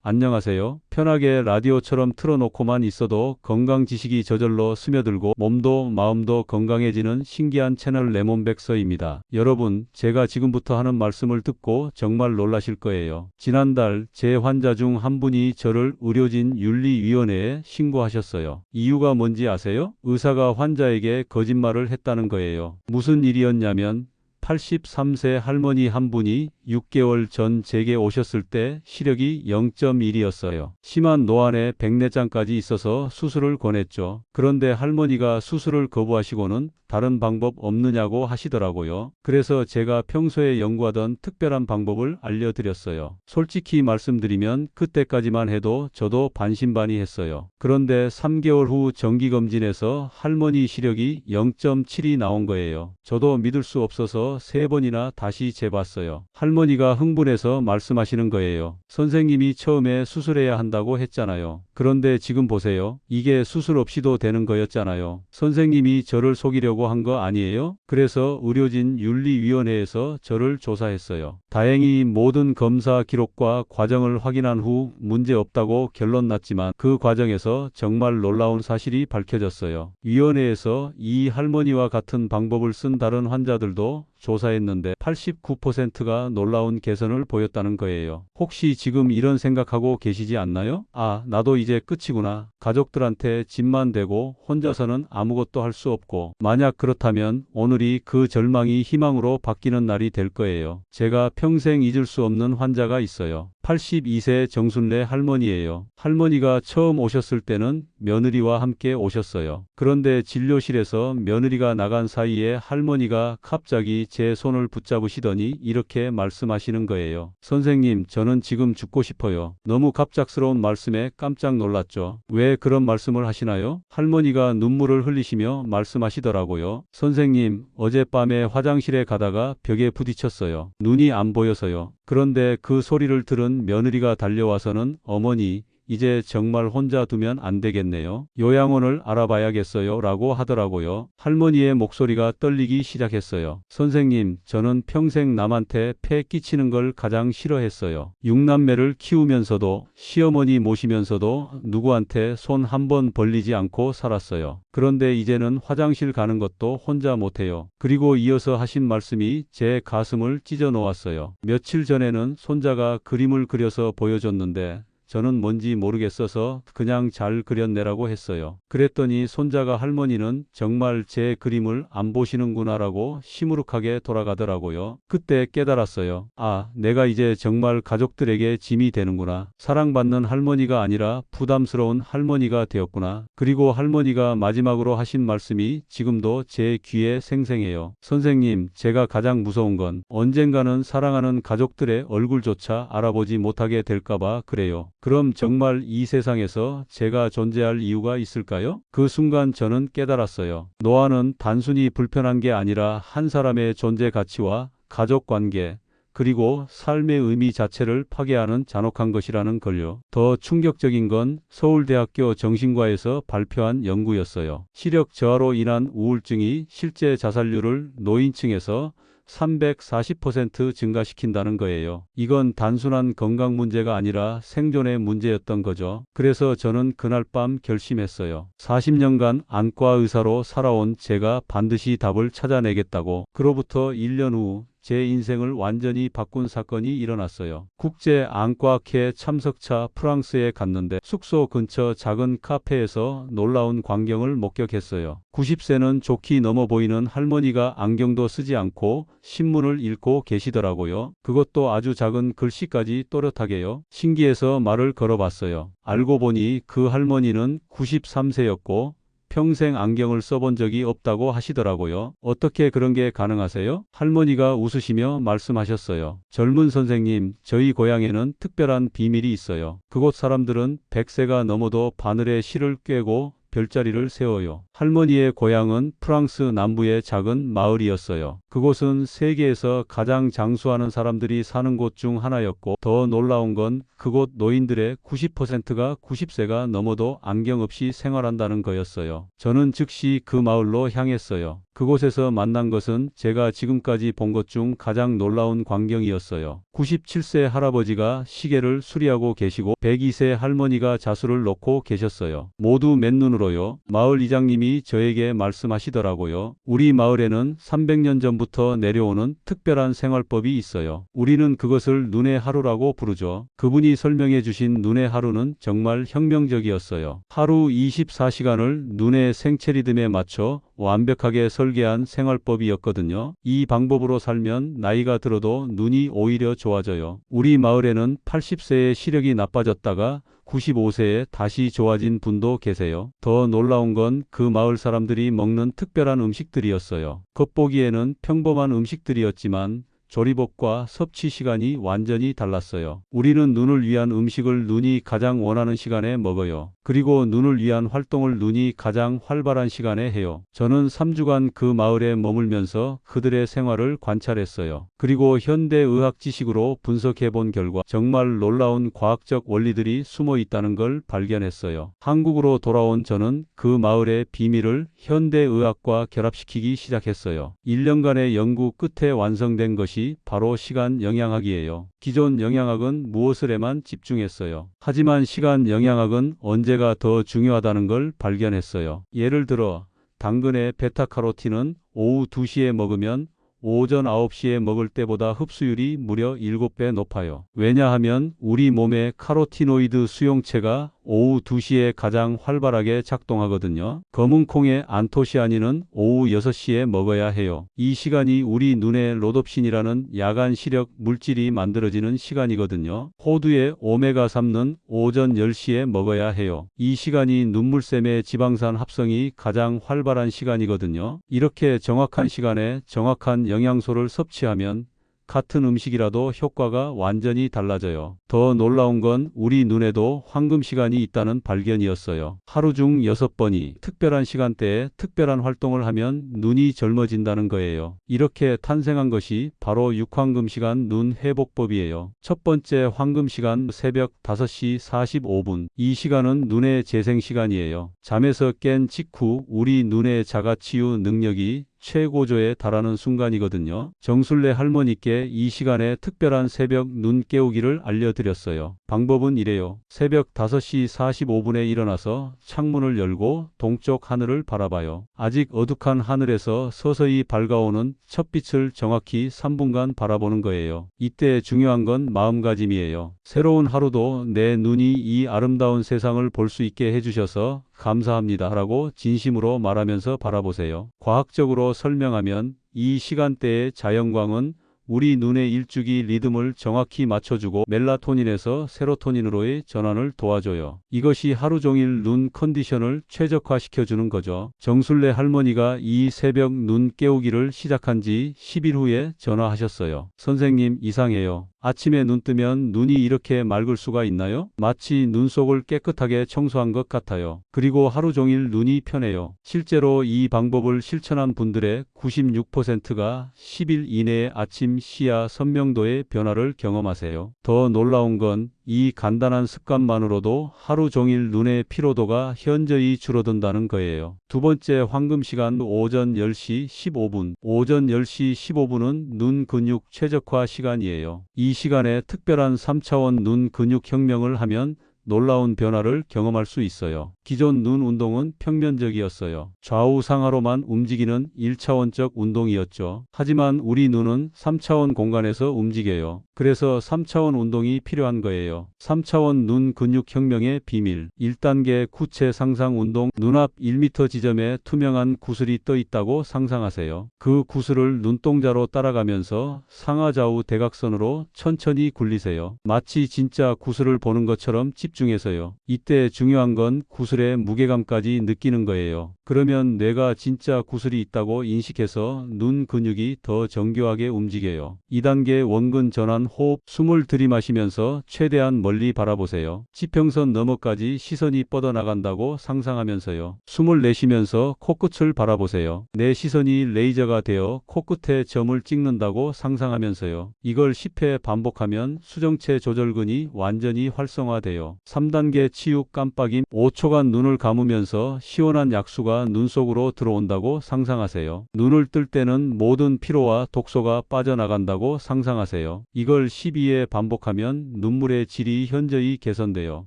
안녕하세요. 편하게 라디오처럼 틀어놓고만 있어도 건강 지식이 저절로 스며들고 몸도 마음도 건강해지는 신기한 채널 레몬백서입니다. 여러분, 제가 지금부터 하는 말씀을 듣고 정말 놀라실 거예요. 지난달 제 환자 중 한 분이 저를 의료진 윤리위원회에 신고하셨어요. 이유가 뭔지 아세요? 의사가 환자에게 거짓말을 했다는 거예요. 무슨 일이었냐면 83세 할머니 한 분이 6개월 전 제게 오셨을 때 시력이 0.1이었어요. 심한 노안에 백내장까지 있어서 수술을 권했죠. 그런데 할머니가 수술을 거부하시고는 다른 방법 없느냐고 하시더라고요. 그래서 제가 평소에 연구하던 특별한 방법을 알려드렸어요. 솔직히 말씀드리면 그때까지만 해도 저도 반신반의했어요. 그런데 3개월 후 정기검진에서 할머니 시력이 0.7이 나온 거예요. 저도 믿을 수 없어서 3번이나 다시 재봤어요. 할머니가 흥분해서 말씀하시는 거예요. 선생님이 처음에 수술해야 한다고 했잖아요. 그런데 지금 보세요. 이게 수술 없이도 되는 거였잖아요. 선생님이 저를 속이려고 한 거 아니에요? 그래서 의료진 윤리위원회에서 저를 조사했어요. 다행히 모든 검사 기록과 과정을 확인한 후 문제 없다고 결론 났지만 그 과정에서 정말 놀라운 사실이 밝혀졌어요. 위원회에서 이 할머니와 같은 방법을 쓴 다른 환자들도 조사했는데 89%가 놀라운 개선을 보였다는 거예요. 혹시 지금 이런 생각하고 계시지 않나요? 아, 나도 이제 끝이구나. 가족들한테 짐만 되고 혼자서는 아무것도 할 수 없고. 만약 그렇다면 오늘이 그 절망이 희망으로 바뀌는 날이 될 거예요. 제가 평생 잊을 수 없는 환자가 있어요. 82세 정순래 할머니예요. 할머니가 처음 오셨을 때는 며느리와 함께 오셨어요. 그런데 진료실에서 며느리가 나간 사이에 할머니가 갑자기 제 손을 붙잡으시더니 이렇게 말씀하시는 거예요. 선생님, 저는 지금 죽고 싶어요. 너무 갑작스러운 말씀에 깜짝 놀랐죠. 왜 그런 말씀을 하시나요? 할머니가 눈물을 흘리시며 말씀하시더라고요. 선생님, 어젯밤에 화장실에 가다가 벽에 부딪혔어요. 눈이 안 보여서요. 그런데 그 소리를 들은 며느리가 달려와서는 어머니, 이제 정말 혼자 두면 안 되겠네요. 요양원을 알아봐야겠어요. 라고 하더라고요. 할머니의 목소리가 떨리기 시작했어요. 선생님, 저는 평생 남한테 폐 끼치는 걸 가장 싫어했어요. 6남매를 키우면서도 시어머니 모시면서도 누구한테 손 한 번 벌리지 않고 살았어요. 그런데 이제는 화장실 가는 것도 혼자 못해요. 그리고 이어서 하신 말씀이 제 가슴을 찢어 놓았어요. 며칠 전에는 손자가 그림을 그려서 보여줬는데 저는 뭔지 모르겠어서 그냥 잘 그렸네라고 했어요. 그랬더니 손자가 할머니는 정말 제 그림을 안 보시는구나라고 시무룩하게 돌아가더라고요. 그때 깨달았어요. 아, 내가 이제 정말 가족들에게 짐이 되는구나. 사랑받는 할머니가 아니라 부담스러운 할머니가 되었구나. 그리고 할머니가 마지막으로 하신 말씀이 지금도 제 귀에 생생해요. 선생님, 제가 가장 무서운 건 언젠가는 사랑하는 가족들의 얼굴조차 알아보지 못하게 될까봐 그래요. 그럼 정말 이 세상에서 제가 존재할 이유가 있을까요? 그 순간 저는 깨달았어요. 노안은 단순히 불편한 게 아니라 한 사람의 존재 가치와 가족 관계, 그리고 삶의 의미 자체를 파괴하는 잔혹한 것이라는 걸요. 더 충격적인 건 서울대학교 정신과에서 발표한 연구였어요. 시력 저하로 인한 우울증이 실제 자살률을 노인층에서 340% 증가시킨다는 거예요. 이건 단순한 건강 문제가 아니라 생존의 문제였던 거죠. 그래서 저는 그날 밤 결심했어요. 40년간 안과 의사로 살아온 제가 반드시 답을 찾아내겠다고. 그로부터 1년 후 제 인생을 완전히 바꾼 사건이 일어났어요. 국제 안과학회 참석차 프랑스에 갔는데 숙소 근처 작은 카페에서 놀라운 광경을 목격했어요. 90세는 좋게 넘어 보이는 할머니가 안경도 쓰지 않고 신문을 읽고 계시더라고요. 그것도 아주 작은 글씨까지 또렷하게요. 신기해서 말을 걸어봤어요. 알고 보니 그 할머니는 93세였고 평생 안경을 써본 적이 없다고 하시더라고요. 어떻게 그런 게 가능하세요? 할머니가 웃으시며 말씀하셨어요. 젊은 선생님, 저희 고향에는 특별한 비밀이 있어요. 그곳 사람들은 100세가 넘어도 바늘에 실을 꿰고 별자리를 세워요. 할머니의 고향은 프랑스 남부의 작은 마을이었어요. 그곳은 세계에서 가장 장수하는 사람들이 사는 곳 중 하나였고 더 놀라운 건 그곳 노인들의 90%가 90세가 넘어도 안경 없이 생활한다는 거였어요. 저는 즉시 그 마을로 향했어요. 그곳에서 만난 것은 제가 지금까지 본 것 중 가장 놀라운 광경이었어요. 97세 할아버지가 시계를 수리하고 계시고 102세 할머니가 자수를 놓고 계셨어요. 모두 맨눈으로요. 마을 이장님이 저에게 말씀하시더라고요. 우리 마을에는 300년 전부터 내려오는 특별한 생활법이 있어요. 우리는 그것을 눈의 하루라고 부르죠. 그분이 설명해 주신 눈의 하루는 정말 혁명적이었어요. 하루 24시간을 눈의 생체 리듬에 맞춰 완벽하게 설계한 생활법이었거든요. 이 방법으로 살면 나이가 들어도 눈이 오히려 좋아져요. 우리 마을에는 80세에 시력이 나빠졌다가 95세에 다시 좋아진 분도 계세요. 더 놀라운 건 그 마을 사람들이 먹는 특별한 음식들이었어요. 겉보기에는 평범한 음식들이었지만 조리법과 섭취 시간이 완전히 달랐어요. 우리는 눈을 위한 음식을 눈이 가장 원하는 시간에 먹어요. 그리고 눈을 위한 활동을 눈이 가장 활발한 시간에 해요. 저는 3주간 그 마을에 머물면서 그들의 생활을 관찰했어요. 그리고 현대의학 지식으로 분석해 본 결과 정말 놀라운 과학적 원리들이 숨어 있다는 걸 발견했어요. 한국으로 돌아온 저는 그 마을의 비밀을 현대의학과 결합시키기 시작했어요. 1년간의 연구 끝에 완성된 것이 바로 시간 영양학이에요. 기존 영양학은 무엇을에만 집중했어요. 하지만 시간 영양학은 언제가 더 중요하다는 걸 발견했어요. 예를 들어 당근의 베타카로틴은 오후 2시에 먹으면 오전 9시에 먹을 때보다 흡수율이 무려 7배 높아요. 왜냐하면 우리 몸의 카로티노이드 수용체가 오후 2시에 가장 활발하게 작동하거든요. 검은 콩의 안토시아닌은 오후 6시에 먹어야 해요. 이 시간이 우리 눈의 로놉신이라는 야간 시력 물질이 만들어지는 시간이거든요. 호두의 오메가3는 오전 10시에 먹어야 해요. 이 시간이 눈물샘의 지방산 합성이 가장 활발한 시간이거든요. 이렇게 정확한 시간에 정확한 영양소를 섭취하면 같은 음식이라도 효과가 완전히 달라져요. 더 놀라운 건 우리 눈에도 황금 시간이 있다는 발견이었어요. 하루 중 6번이 특별한 시간대에 특별한 활동을 하면 눈이 젊어진다는 거예요. 이렇게 탄생한 것이 바로 육황금 시간 눈 회복법이에요. 첫 번째 황금 시간 새벽 5시 45분. 이 시간은 눈의 재생 시간이에요. 잠에서 깬 직후 우리 눈의 자가치유 능력이 최고조에 달하는 순간이거든요. 정술래 할머니께 이 시간에 특별한 새벽 눈 깨우기를 알려드렸어요. 방법은 이래요. 새벽 5시 45분에 일어나서 창문을 열고 동쪽 하늘을 바라봐요. 아직 어둑한 하늘에서 서서히 밝아오는 첫빛을 정확히 3분간 바라보는 거예요. 이때 중요한 건 마음가짐이에요. 새로운 하루도 내 눈이 이 아름다운 세상을 볼 수 있게 해주셔서 감사합니다 라고 진심으로 말하면서 바라보세요. 과학적으로 설명하면 이 시간대의 자연광은 우리 눈의 일주기 리듬을 정확히 맞춰주고 멜라토닌에서 세로토닌으로의 전환을 도와줘요. 이것이 하루 종일 눈 컨디션을 최적화시켜주는 거죠. 정술래 할머니가 이 새벽 눈 깨우기를 시작한 지 10일 후에 전화하셨어요. 선생님, 이상해요. 아침에 눈 뜨면 눈이 이렇게 맑을 수가 있나요? 마치 눈 속을 깨끗하게 청소한 것 같아요. 그리고 하루 종일 눈이 편해요. 실제로 이 방법을 실천한 분들의 96%가 10일 이내에 아침 시야 선명도의 변화를 경험하세요. 더 놀라운 건 이 간단한 습관만으로도 하루 종일 눈의 피로도가 현저히 줄어든다는 거예요. 두 번째 황금 시간 오전 10시 15분. 오전 10시 15분은 눈 근육 최적화 시간이에요. 이 시간에 특별한 3차원 눈 근육 혁명을 하면 놀라운 변화를 경험할 수 있어요. 기존 눈 운동은 평면적이었어요. 좌우상하로만 움직이는 1차원적 운동이었죠. 하지만 우리 눈은 3차원 공간에서 움직여요. 그래서 3차원 운동이 필요한 거예요. 3차원 눈 근육 혁명의 비밀. 1단계 구체 상상 운동. 눈앞 1m 지점에 투명한 구슬이 떠 있다고 상상하세요. 그 구슬을 눈동자로 따라가면서 상하좌우 대각선으로 천천히 굴리세요. 마치 진짜 구슬을 보는 것처럼 집중해서요. 이때 중요한 건 구슬의 무게감까지 느끼는 거예요. 그러면 뇌가 진짜 구슬이 있다고 인식해서 눈 근육이 더 정교하게 움직여요. 2단계 원근 전환 호흡. 숨을 들이마시면서 최대한 멀리 바라보세요. 지평선 너머까지 시선이 뻗어나간다고 상상하면서요. 숨을 내쉬면서 코끝을 바라보세요. 내 시선이 레이저가 되어 코끝에 점을 찍는다고 상상하면서요. 이걸 10회 반복하면 수정체 조절근이 완전히 활성화돼요. 3단계 치유 깜빡임. 5초간 눈을 감으면서 시원한 약수가 독소가 눈 속으로 들어온다고 상상하세요. 눈을 뜰 때는 모든 피로와 독소가 빠져나간다고 상상하세요. 이걸 12회 반복하면 눈물의 질이 현저히 개선돼요.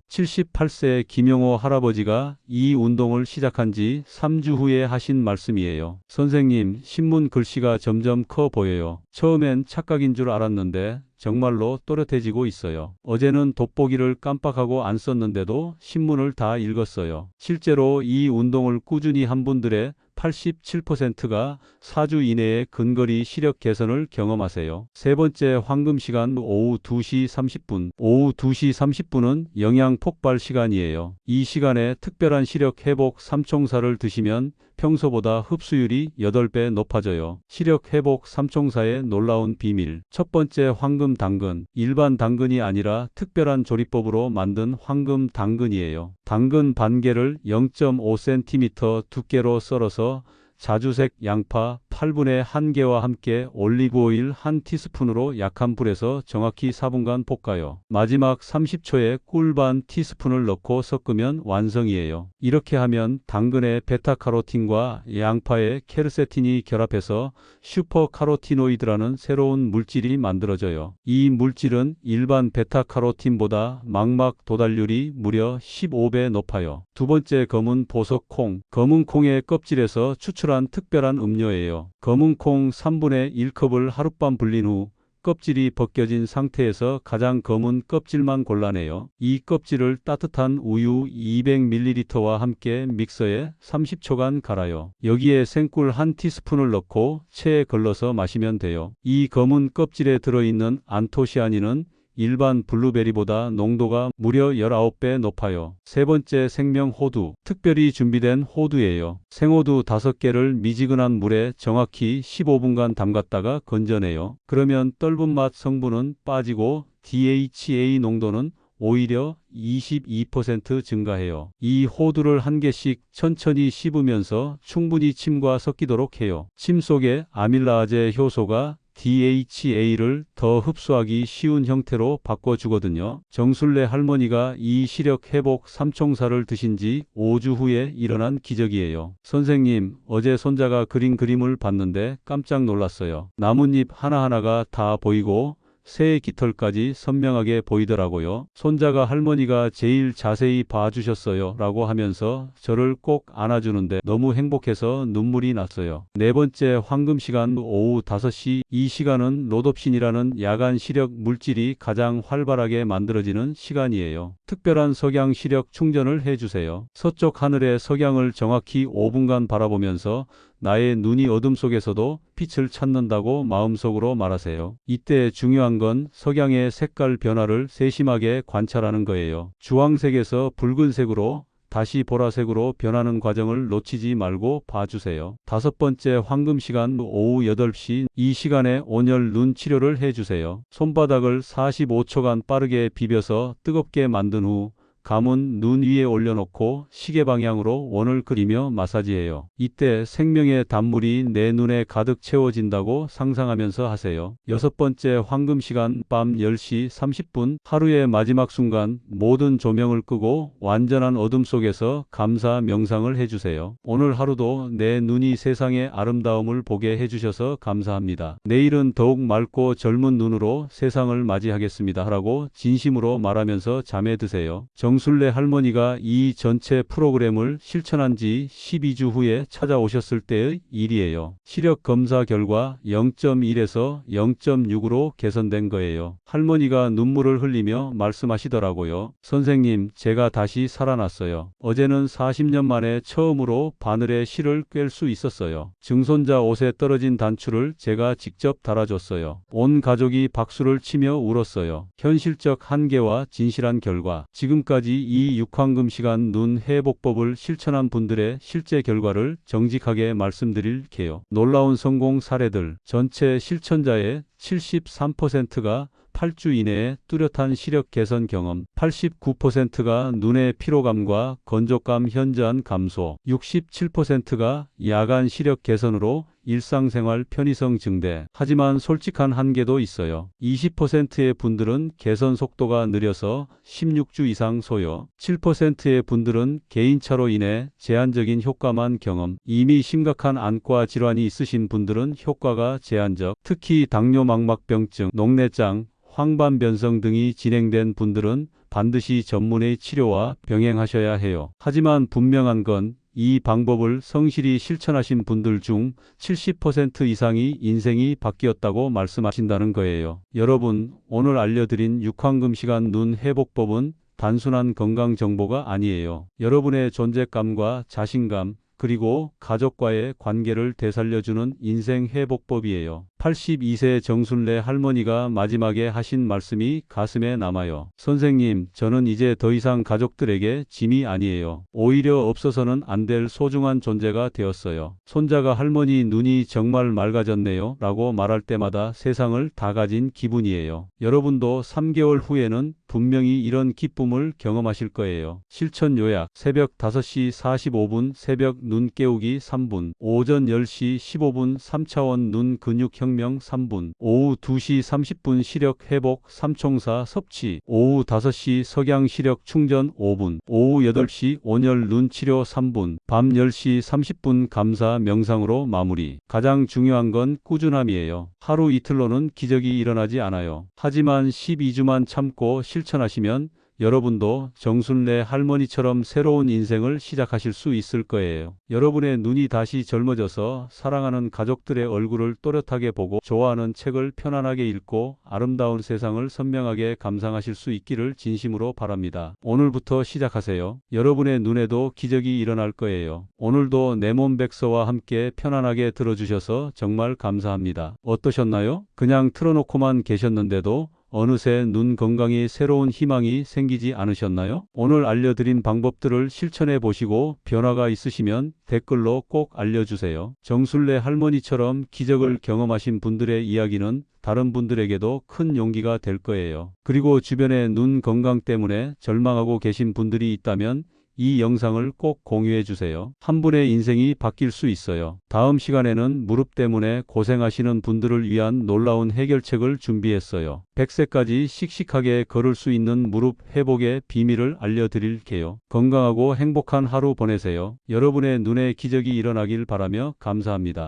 78세 김영호 할아버지가 이 운동을 시작한 지 3주 후에 하신 말씀이에요. 선생님, 신문 글씨가 점점 커 보여요. 처음엔 착각인 줄 알았는데 정말로 또렷해지고 있어요. 어제는 돋보기를 깜빡하고 안 썼는데도 신문을 다 읽었어요. 실제로 이 운동을 꾸준히 한 분들의 87%가 4주 이내에 근거리 시력 개선을 경험하세요. 세 번째 황금 시간 오후 2시 30분. 오후 2시 30분은 영양 폭발 시간이에요. 이 시간에 특별한 시력 회복 삼총사를 드시면 평소보다 흡수율이 8배 높아져요. 시력 회복 삼총사의 놀라운 비밀. 첫 번째 황금 당근. 일반 당근이 아니라 특별한 조리법으로 만든 황금 당근이에요. 당근 반 개를 0.5cm 두께로 썰어서 자주색 양파 8분의 1개와 함께 올리브오일 1티스푼으로 약한 불에서 정확히 4분간 볶아요. 마지막 30초에 꿀 반 티스푼을 넣고 섞으면 완성이에요. 이렇게 하면 당근의 베타카로틴과 양파의 케르세틴이 결합해서 슈퍼카로티노이드라는 새로운 물질이 만들어져요. 이 물질은 일반 베타카로틴보다 망막 도달률이 무려 15배 높아요. 두 번째 검은 보석 콩. 검은 콩의 껍질에서 추출한 특별한 음료예요. 검은 콩 3분의 1컵을 하룻밤 불린 후 껍질이 벗겨진 상태에서 가장 검은 껍질만 골라내요. 이 껍질을 따뜻한 우유 200ml와 함께 믹서에 30초간 갈아요. 여기에 생꿀 1티스푼을 넣고 체에 걸러서 마시면 돼요. 이 검은 껍질에 들어있는 안토시아닌은 일반 블루베리보다 농도가 무려 19배 높아요. 세 번째 생명 호두. 특별히 준비된 호두예요. 생호두 5개를 미지근한 물에 정확히 15분간 담갔다가 건져내요. 그러면 떫은 맛 성분은 빠지고 DHA 농도는 오히려 22% 증가해요. 이 호두를 한 개씩 천천히 씹으면서 충분히 침과 섞이도록 해요. 침 속의 아밀라아제 효소가 DHA를 더 흡수하기 쉬운 형태로 바꿔주거든요. 정술래 할머니가 이 시력 회복 삼총사를 드신 지 5주 후에 일어난 기적이에요. 선생님, 어제 손자가 그린 그림을 봤는데 깜짝 놀랐어요. 나뭇잎 하나하나가 다 보이고 새의 깃털까지 선명하게 보이더라고요. 손자가 할머니가 제일 자세히 봐주셨어요 라고 하면서 저를 꼭 안아주는데 너무 행복해서 눈물이 났어요. 네 번째 황금 시간 오후 5시. 이 시간은 로놉신이라는 야간 시력 물질이 가장 활발하게 만들어지는 시간이에요. 특별한 석양 시력 충전을 해주세요. 서쪽 하늘의 석양을 정확히 5분간 바라보면서 나의 눈이 어둠 속에서도 빛을 찾는다고 마음속으로 말하세요. 이때 중요한 건 석양의 색깔 변화를 세심하게 관찰하는 거예요. 주황색에서 붉은색으로 다시 보라색으로 변하는 과정을 놓치지 말고 봐주세요. 다섯 번째 황금 시간 오후 8시. 이 시간에 온열 눈 치료를 해주세요. 손바닥을 45초간 빠르게 비벼서 뜨겁게 만든 후 감은 눈 위에 올려놓고 시계 방향으로 원을 그리며 마사지해요. 이때 생명의 단물이 내 눈에 가득 채워진다고 상상하면서 하세요. 여섯 번째 황금 시간 밤 10시 30분. 하루의 마지막 순간 모든 조명을 끄고 완전한 어둠 속에서 감사 명상을 해주세요. 오늘 하루도 내 눈이 세상의 아름다움을 보게 해주셔서 감사합니다. 내일은 더욱 맑고 젊은 눈으로 세상을 맞이하겠습니다 하라고 진심으로 말하면서 잠에 드세요. 정술래 할머니가 이 전체 프로그램을 실천한 지 12주 후에 찾아오셨을 때의 일이에요. 시력 검사 결과 0.1에서 0.6으로 개선된 거예요. 할머니가 눈물을 흘리며 말씀하시더라고요. 선생님, 제가 다시 살아났어요. 어제는 40년 만에 처음으로 바늘에 실을 꿰 수 있었어요. 증손자 옷에 떨어진 단추를 제가 직접 달아줬어요. 온 가족이 박수를 치며 울었어요. 현실적 한계와 진실한 결과. 지금까지 이 육황금 시간 눈 회복법을 실천한 분들의 실제 결과를 정직하게 말씀드릴게요. 놀라운 성공 사례들. 전체 실천자의 73%가 8주 이내에 뚜렷한 시력 개선 경험, 89%가 눈의 피로감과 건조감 현저한 감소, 67%가 야간 시력 개선으로 일상생활 편의성 증대. 하지만 솔직한 한계도 있어요. 20%의 분들은 개선 속도가 느려서 16주 이상 소요. 7%의 분들은 개인차로 인해 제한적인 효과만 경험. 이미 심각한 안과 질환이 있으신 분들은 효과가 제한적. 특히 당뇨 망막병증, 녹내장, 황반변성 등이 진행된 분들은 반드시 전문의 치료와 병행하셔야 해요. 하지만 분명한 건 이 방법을 성실히 실천하신 분들 중 70% 이상이 인생이 바뀌었다고 말씀하신다는 거예요. 여러분, 오늘 알려드린 육황금시간 눈 회복법은 단순한 건강 정보가 아니에요. 여러분의 존재감과 자신감, 그리고 가족과의 관계를 되살려주는 인생 회복법이에요. 82세 정순례 할머니가 마지막에 하신 말씀이 가슴에 남아요. 선생님, 저는 이제 더 이상 가족들에게 짐이 아니에요. 오히려 없어서는 안 될 소중한 존재가 되었어요. 손자가 할머니 눈이 정말 맑아졌네요 라고 말할 때마다 세상을 다 가진 기분이에요. 여러분도 3개월 후에는 분명히 이런 기쁨을 경험하실 거예요. 실천 요약: 새벽 5시 45분 새벽 눈 깨우기 3분, 오전 10시 15분 3차원 눈 근육 혁명 3분, 오후 2시 30분 시력 회복 3총사 섭취, 오후 5시 석양 시력 충전 5분, 오후 8시 온열 눈 치료 3분, 밤 10시 30분 감사 명상으로 마무리. 가장 중요한 건 꾸준함이에요. 하루 이틀로는 기적이 일어나지 않아요. 하지만 12주만 참고 실천하시면 여러분도 정순례 할머니처럼 새로운 인생을 시작하실 수 있을 거예요. 여러분의 눈이 다시 젊어져서 사랑하는 가족들의 얼굴을 또렷하게 보고 좋아하는 책을 편안하게 읽고 아름다운 세상을 선명하게 감상하실 수 있기를 진심으로 바랍니다. 오늘부터 시작하세요. 여러분의 눈에도 기적이 일어날 거예요. 오늘도 내 몸 백서와 함께 편안하게 들어주셔서 정말 감사합니다. 어떠셨나요? 그냥 틀어놓고만 계셨는데도 어느새 눈 건강에 새로운 희망이 생기지 않으셨나요? 오늘 알려드린 방법들을 실천해 보시고 변화가 있으시면 댓글로 꼭 알려주세요. 정순례 할머니처럼 기적을 경험하신 분들의 이야기는 다른 분들에게도 큰 용기가 될 거예요. 그리고 주변에 눈 건강 때문에 절망하고 계신 분들이 있다면 이 영상을 꼭 공유해 주세요. 한 분의 인생이 바뀔 수 있어요. 다음 시간에는 무릎 때문에 고생하시는 분들을 위한 놀라운 해결책을 준비했어요. 100세까지 씩씩하게 걸을 수 있는 무릎 회복의 비밀을 알려드릴게요. 건강하고 행복한 하루 보내세요. 여러분의 눈에 기적이 일어나길 바라며 감사합니다.